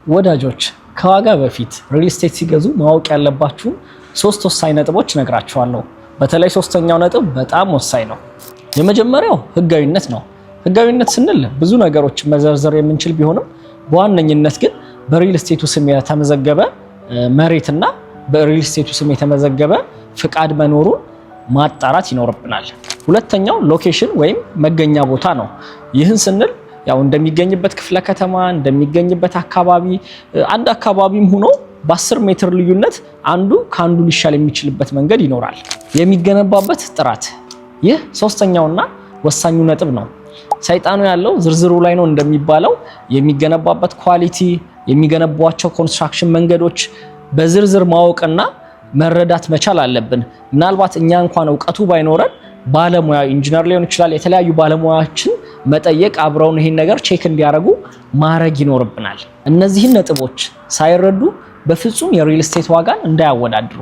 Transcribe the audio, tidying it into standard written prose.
ወዳጆች ከዋጋ በፊት ሪል ስቴት ሲገዙ ማወቅ ያለባችሁ ሶስት ወሳኝ ነጥቦች ነግራችኋለሁ። በተለይ ሶስተኛው ነጥብ በጣም ወሳኝ ነው። የመጀመሪያው ህጋዊነት ነው። ህጋዊነት ስንል ብዙ ነገሮች መዘርዘር የምንችል ቢሆንም በዋነኝነት ግን በሪል ስቴቱ ስም የተመዘገበ መሬትና በሪል ስቴቱ ስም የተመዘገበ ፍቃድ መኖሩን ማጣራት ይኖርብናል። ሁለተኛው ሎኬሽን ወይም መገኛ ቦታ ነው። ይህን ስንል ያው እንደሚገኝበት ክፍለ ከተማ እንደሚገኝበት አካባቢ አንድ አካባቢም ሆኖ በ10 ሜትር ልዩነት አንዱ ካንዱ ሊሻል የሚችልበት መንገድ ይኖራል። የሚገነባበት ጥራት ይህ ሶስተኛውና ወሳኙ ነጥብ ነው። ሰይጣኑ ያለው ዝርዝሩ ላይ ነው እንደሚባለው የሚገነባበት ኳሊቲ የሚገነቧቸው ኮንስትራክሽን መንገዶች በዝርዝር ማወቅና መረዳት መቻል አለብን። ምናልባት እኛ እንኳን ዕውቀቱ ባይኖረን ባለሙያ ኢንጂነር ሊሆን ይችላል የተለያዩ ባለሙያዎችን መጠየቅ አብረውን ይሄን ነገር ቼክ እንዲያደርጉ ማድረግ ይኖርብናል። እነዚህን ነጥቦች ሳይረዱ በፍጹም የሪል ስቴት ዋጋን እንዳያወዳድሩ።